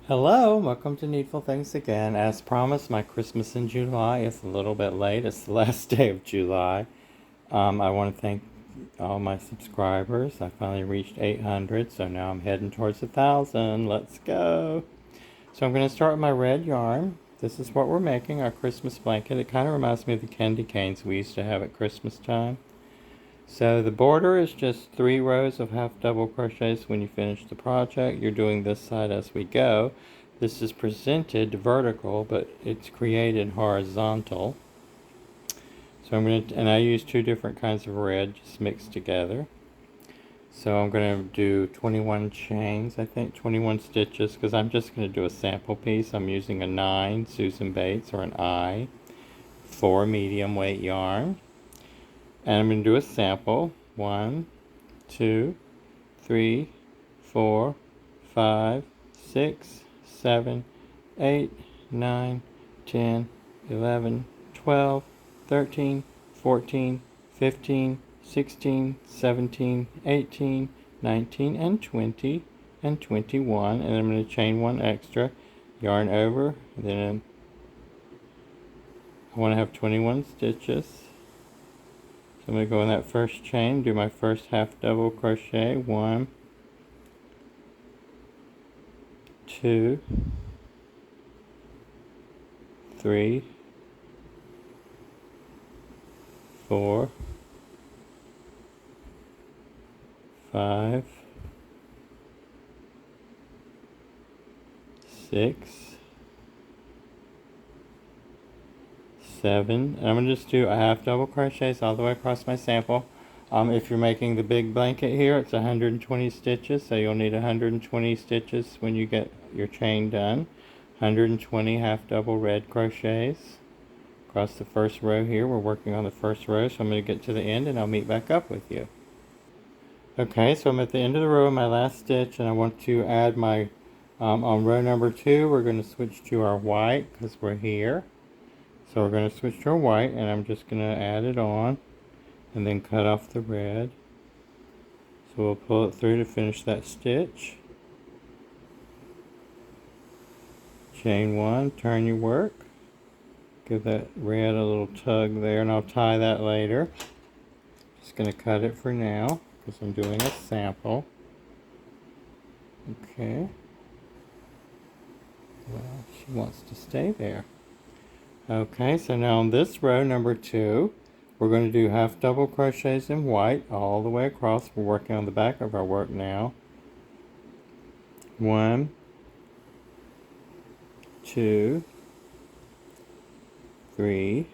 Hello, welcome to Needful Things again. As promised, my Christmas in July is a little bit late. It's the last day of July. I want to thank all my subscribers. I finally reached 800, so now I'm heading towards 1,000. Let's go. So I'm going to start with my red yarn. This is what we're making, our Christmas blanket. It kind of reminds me of the candy canes we used to have at Christmas time. So the border is just 3 rows of half double crochets when you finish the project. You're doing this side as we go. This is presented vertical, but it's created horizontal. So and I use 2 different kinds of red just mixed together. So I'm going to do 21 chains, I think 21 stitches, because I'm just going to do a sample piece. I'm using a 9 Susan Bates or an I 4 medium weight yarn. And I'm going to do a sample. 1, 2, 3, 4, 5, 6, 7, 8, 9, 10, 11, 12, 13, 14, 15, 16, 17, 18, 19, and 20, and 21. And I'm going to chain 1 extra, yarn over, and then I want to have 21 stitches. So I'm going to go in that first chain, do my first half double crochet, 1, 2, 3, 4, 5, 6, 7, and I'm going to just do a half double crochets all the way across my sample. If you're making the big blanket here, it's 120 stitches, so you'll need 120 stitches when you get your chain done. 120 half double red crochets across the first row here. We're working on the first row, so I'm going to get to the end and I'll meet back up with you. Okay, so I'm at the end of the row in my last stitch, and I want to add my, on row number 2, we're going to switch to our white because we're here. So we're going to switch to our white, and I'm just going to add it on and then cut off the red. So we'll pull it through to finish that stitch. Chain 1, turn your work. Give that red a little tug there, and I'll tie that later. Just going to cut it for now because I'm doing a sample. Okay. Well, she wants to stay there. Okay, so now on this row, number 2, we're going to do half double crochets in white all the way across. We're working on the back of our work now. 1, 2, 3,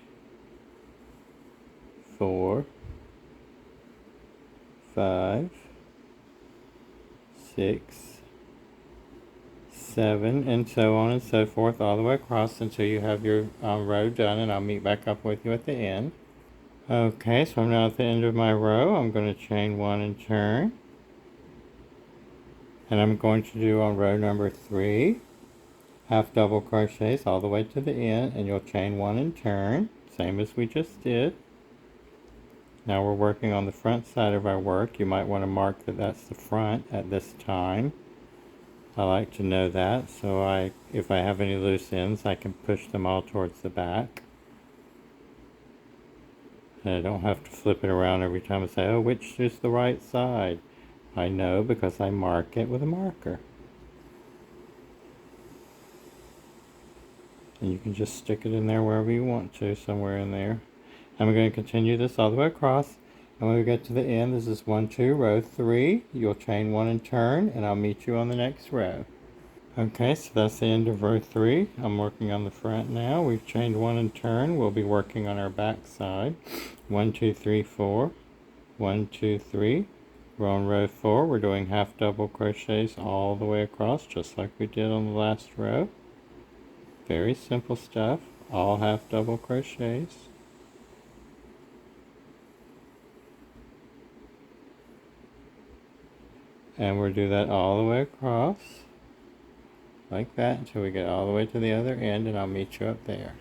4, 5, 6, 7, and so on and so forth all the way across until you have your row done, and I'll meet back up with you at the end. Okay, so I'm now at the end of my row. I'm going to chain 1 and turn. And I'm going to do on row number 3 half double crochets all the way to the end, and you'll chain 1 and turn, same as we just did. Now we're working on the front side of our work. You might want to mark that that's the front at this time. I like to know that, so if I have any loose ends, I can push them all towards the back. And I don't have to flip it around every time I say, oh, which is the right side? I know because I mark it with a marker. And you can just stick it in there wherever you want to, somewhere in there. And we're going to continue this all the way across. And when we get to the end, this is 1, 2, row 3. You'll chain 1 and turn, and I'll meet you on the next row. Okay, so that's the end of row 3. I'm working on the front now. We've chained 1 and turn. We'll be working on our back side. 1, 2, 3, 4. 1, 2, 3. We're on row 4. We're doing half double crochets all the way across, just like we did on the last row. Very simple stuff, all half double crochets. And we'll do that all the way across, like that, until we get all the way to the other end, and I'll meet you up there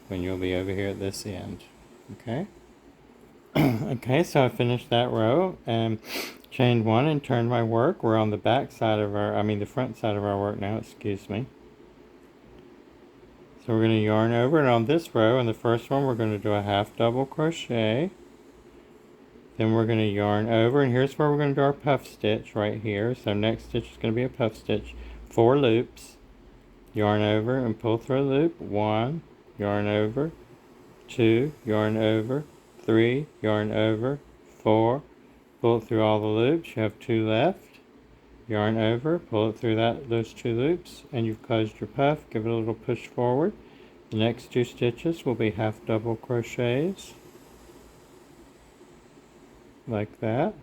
when you'll be over here at this end. Okay? Okay, so I finished that row, and Chain 1 and turn my work. We're on the back side of the front side of our work now, excuse me. So we're going to yarn over, and on this row, in the first one, we're going to do a half double crochet. Then we're going to yarn over, and here's where we're going to do our puff stitch right here. So next stitch is going to be a puff stitch. 4 loops. Yarn over and pull through a loop. 1, yarn over, 2, yarn over, 3, yarn over, 4, pull it through all the loops. You have 2 left. Yarn over, pull it through those 2 loops, and you've closed your puff. Give it a little push forward. The next 2 stitches will be half double crochets, like that.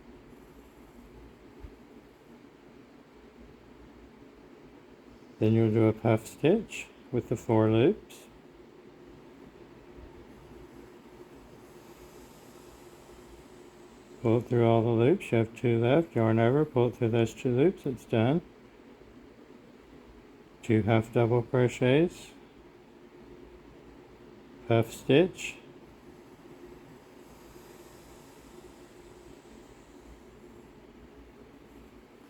Then you'll do a puff stitch with the 4 loops. Pull it through all the loops. You have 2 left. Yarn over, pull it through those 2 loops. It's done. 2 half double crochets. Puff stitch.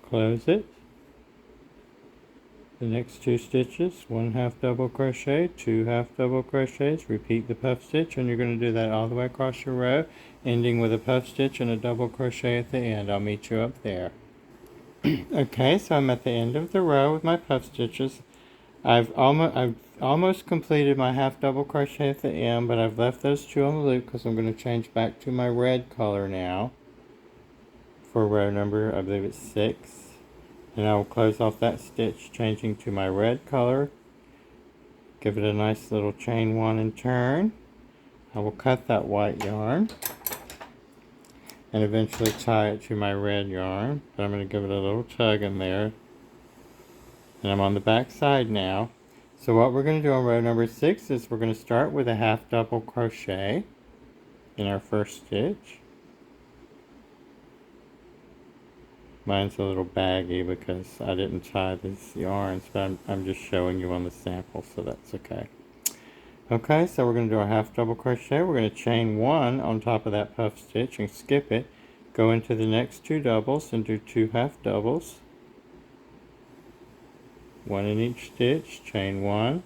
Close it. The next 2 stitches, 1 half double crochet, 2 half double crochets, repeat the puff stitch, and you're going to do that all the way across your row, ending with a puff stitch and a double crochet at the end. I'll meet you up there. Okay, so I'm at the end of the row with my puff stitches. I've almost completed my half double crochet at the end, but I've left those 2 on the loop because I'm going to change back to my red color now for row number, I believe it's 6. And I will close off that stitch, changing to my red color. Give it a nice little chain 1 and turn. I will cut that white yarn and eventually tie it to my red yarn. But I'm going to give it a little tug in there. And I'm on the back side now. So what we're going to do on row number 6 is we're going to start with a half double crochet in our first stitch. Mine's a little baggy because I didn't tie these yarns, but I'm just showing you on the sample, so that's okay. Okay, so we're going to do a half double crochet. We're going to chain 1 on top of that puff stitch and skip it. Go into the next 2 doubles and do 2 half doubles. 1 in each stitch, chain 1.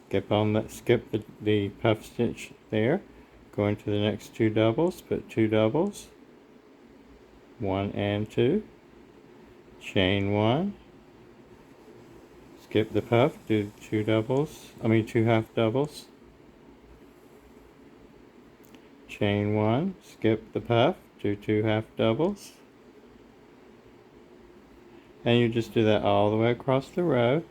Skip the puff stitch there. Go into the next 2 doubles, put 2 doubles. 1 and 2, chain 1, skip the puff, do 2 half doubles, chain 1, skip the puff, do 2 half doubles, and you just do that all the way across the row.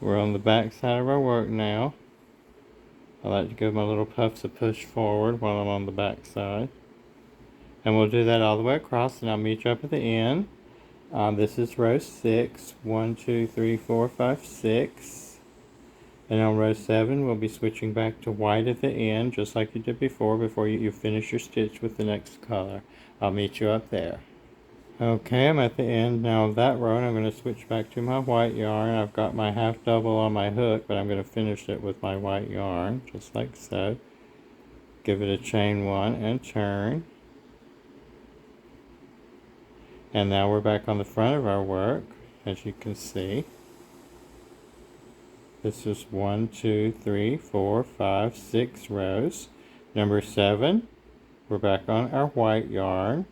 We're on the back side of our work now. I like to give my little puffs a push forward while I'm on the back side. And we'll do that all the way across, and I'll meet you up at the end. This is row 6. 1, 2, 3, 4, 5, 6. And on row 7, we'll be switching back to white at the end, just like you did before you finish your stitch with the next color. I'll meet you up there. Okay, I'm at the end now of that row, and I'm going to switch back to my white yarn. I've got my half double on my hook, but I'm going to finish it with my white yarn, just like so. Give it a chain 1 and turn. And now we're back on the front of our work, as you can see. This is 1, 2, 3, 4, 5, 6 rows. Number 7, we're back on our white yarn.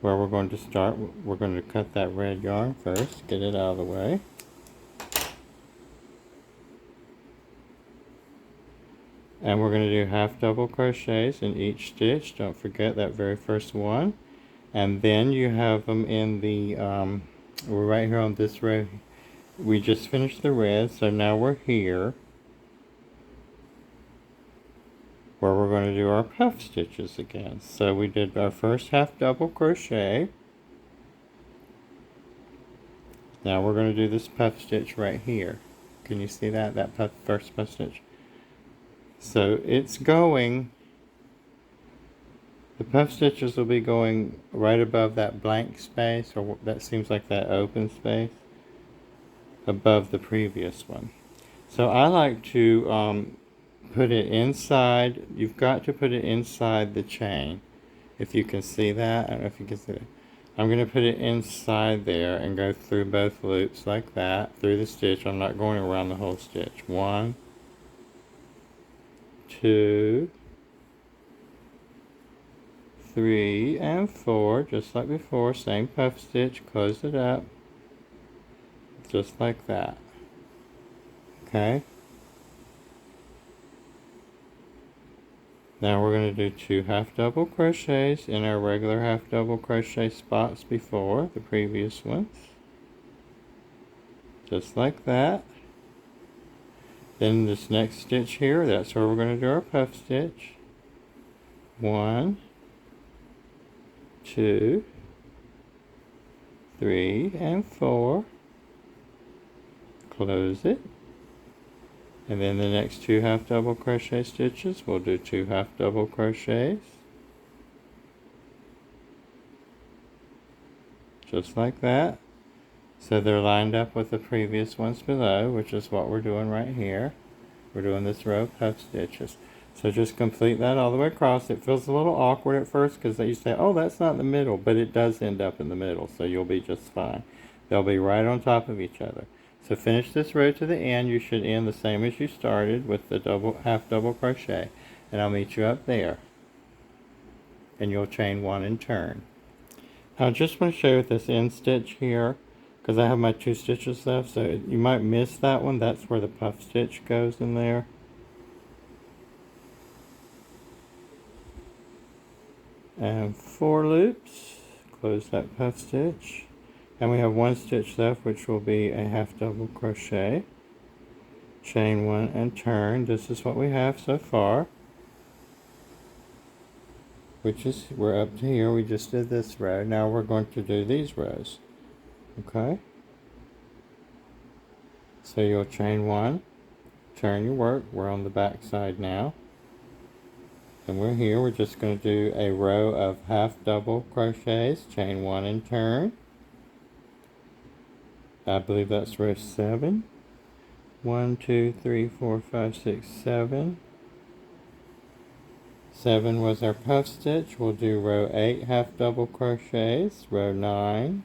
Where we're going to start, we're going to cut that red yarn first, get it out of the way. And we're going to do half double crochets in each stitch. Don't forget that very first one. And then you have them in the, we're right here on this row. We just finished the red, so now we're here where we're going to do our puff stitches again. So we did our first half double crochet. Now we're going to do this puff stitch right here. Can you see that? That first puff stitch. So it's going, the puff stitches will be going right above that blank space, or that seems like that open space, above the previous one. So I like to put it inside, you've got to put it inside the chain. If you can see that, I don't know if you can see that. I'm going to put it inside there and go through both loops like that, through the stitch. I'm not going around the whole stitch. 1, 2, 3, and 4, just like before. Same puff stitch, close it up, just like that. Okay? Now we're going to do 2 half double crochets in our regular half double crochet spots before the previous ones. Just like that. Then this next stitch here, that's where we're going to do our puff stitch. 1, 2, 3, and 4. Close it. And then the next 2 half double crochet stitches, we'll do 2 half double crochets. Just like that. So they're lined up with the previous ones below, which is what we're doing right here. We're doing this row of puff stitches. So just complete that all the way across. It feels a little awkward at first because you say, oh, that's not in the middle, but it does end up in the middle, so you'll be just fine. They'll be right on top of each other. So finish this row to the end. You should end the same as you started with the half double crochet. And I'll meet you up there. And you'll chain 1 and turn. Now I just want to show you this end stitch here, because I have my 2 stitches left, so you might miss that one. That's where the puff stitch goes in there. And 4 loops, close that puff stitch. And we have 1 stitch left, which will be a half double crochet. Chain 1 and turn. This is what we have so far. Which is, we're up to here. We just did this row. Now we're going to do these rows. Okay? So you'll chain 1, turn your work. We're on the back side now. And we're here. We're just going to do a row of half double crochets. Chain 1 and turn. I believe that's row 7. 1, 2, 3, 4, 5, 6, 7. 7 was our puff stitch. We'll do row 8 half double crochets. Row 9.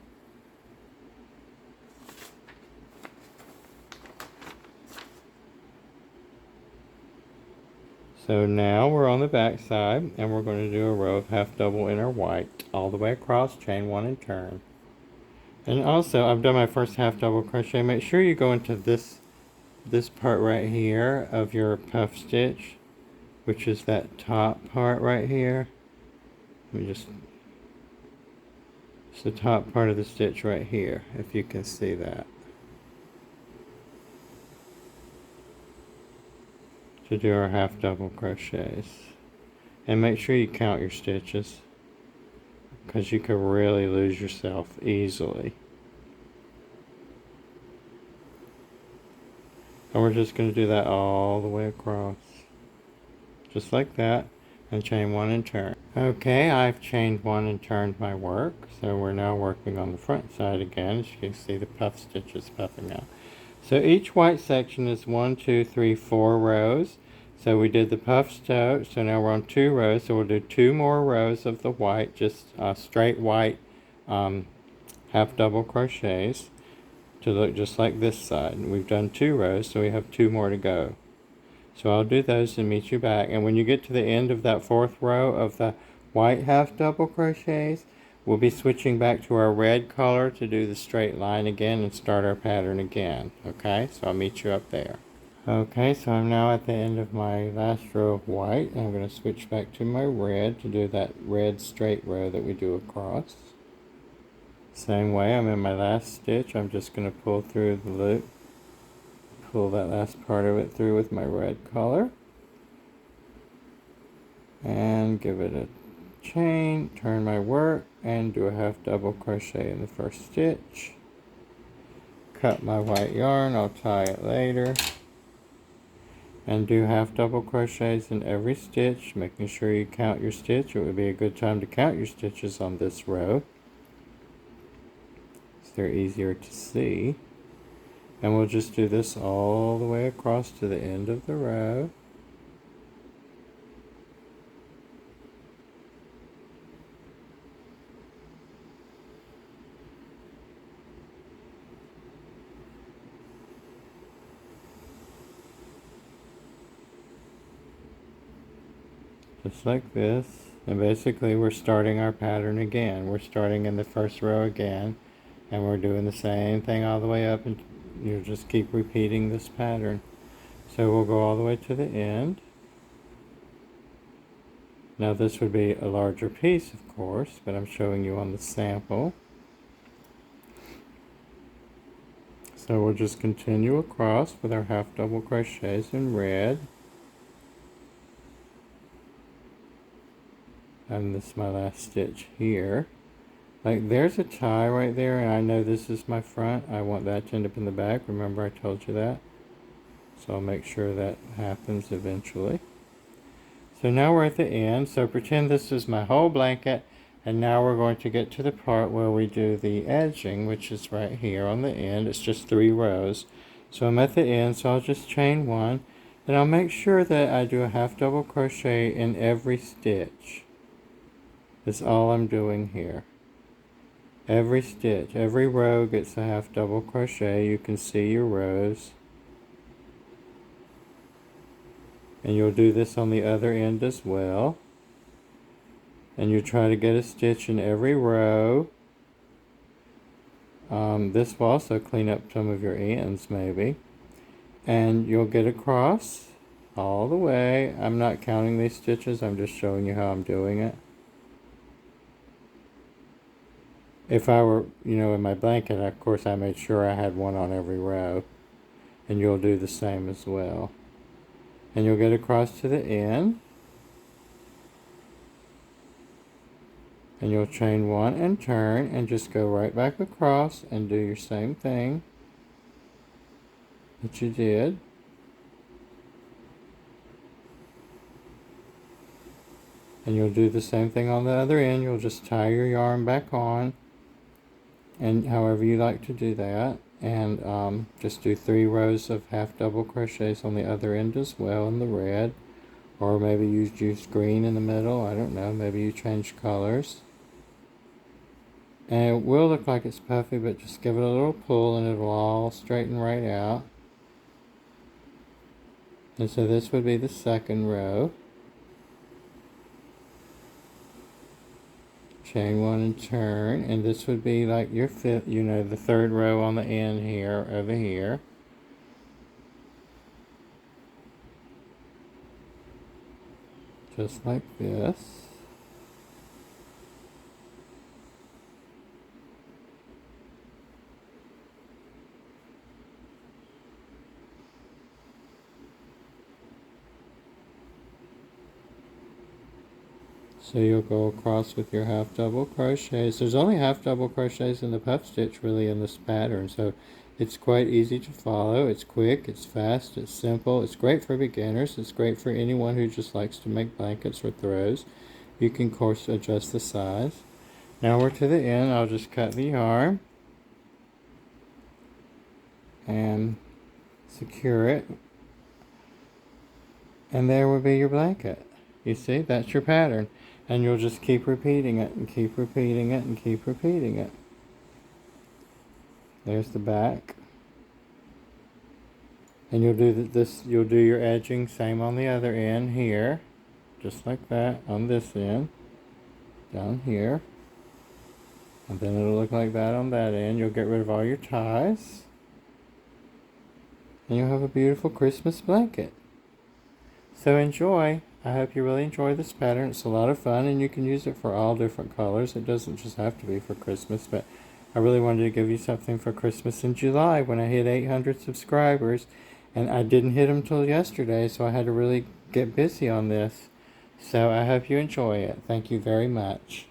So now we're on the back side and we're going to do a row of half double in our white all the way across, chain 1 and turn. And also, I've done my first half double crochet. Make sure you go into this part right here of your puff stitch, which is that top part right here. Let me just, it's the top part of the stitch right here, if you can see that. To do our half double crochets. And make sure you count your stitches, because you could really lose yourself easily. And we're just going to do that all the way across. Just like that. And chain 1 and turn. Okay, I've chained 1 and turned my work. So we're now working on the front side again. As you can see, the puff stitches puffing out. So each white section is 1, 2, 3, 4 rows. So we did the puff stitch, so now we're on 2 rows. So we'll do 2 more rows of the white, just straight white half double crochets to look just like this side. And we've done 2 rows, so we have 2 more to go. So I'll do those and meet you back. And when you get to the end of that 4th row of the white half double crochets, we'll be switching back to our red color to do the straight line again and start our pattern again. Okay, so I'll meet you up there. Okay, so I'm now at the end of my last row of white. And I'm going to switch back to my red to do that red straight row that we do across. Same way, I'm in my last stitch. I'm just going to pull through the loop. Pull that last part of it through with my red color. And give it a chain, turn my work, and do a half double crochet in the first stitch. Cut my white yarn, I'll tie it later. And do half double crochets in every stitch, making sure you count your stitch. It would be a good time to count your stitches on this row, so they're easier to see. And we'll just do this all the way across to the end of the row. just like this. And basically we're starting our pattern again. We're starting in the first row again, and we're doing the same thing all the way up, and you just keep repeating this pattern. So we'll go all the way to the end. Now this would be a larger piece, of course, but I'm showing you on the sample. So we'll just continue across with our half double crochets in red. And this is my last stitch here. Like, there's a tie right there, and I know this is my front. I want that to end up in the back. Remember I told you that? So I'll make sure that happens eventually. So now we're at the end. So pretend this is my whole blanket, and now we're going to get to the part where we do the edging, which is right here on the end. It's just 3 rows. So I'm at the end, so I'll just chain 1, and I'll make sure that I do a half double crochet in every stitch. That's all I'm doing here. Every stitch, every row gets a half double crochet. You can see your rows. And you'll do this on the other end as well. And you try to get a stitch in every row. This will also clean up some of your ends maybe. And you'll get across all the way. I'm not counting these stitches, I'm just showing you how I'm doing it. If I were, in my blanket, of course I made sure I had one on every row. And you'll do the same as well. And you'll get across to the end. And you'll chain 1 and turn and just go right back across and do your same thing that you did. And you'll do the same thing on the other end. You'll just tie your yarn back on, and however you like to do that. And just do 3 rows of half double crochets on the other end as well in the red. Or maybe use green in the middle. I don't know. Maybe you change colors. And it will look like it's puffy, but just give it a little pull and it'll all straighten right out. And so this would be the second row. Chain 1 and turn, and this would be like your fifth, the third row on the end here, over here. Just like this. So you'll go across with your half double crochets. There's only half double crochets in the puff stitch really in this pattern, so it's quite easy to follow. It's quick, it's fast, it's simple. It's great for beginners. It's great for anyone who just likes to make blankets or throws. You can, of course, adjust the size. Now we're to the end. I'll just cut the yarn and secure it. And there will be your blanket. You see, that's your pattern. And you'll just keep repeating it and keep repeating it and keep repeating it. There's the back. And you'll do you'll do your edging same on the other end here. Just like that on this end. Down here. And then it'll look like that on that end. You'll get rid of all your ties. And you'll have a beautiful Christmas blanket. So enjoy. I hope you really enjoy this pattern. It's a lot of fun, and you can use it for all different colors. It doesn't just have to be for Christmas, but I really wanted to give you something for Christmas in July when I hit 800 subscribers, and I didn't hit them till yesterday, so I had to really get busy on this. So I hope you enjoy it. Thank you very much.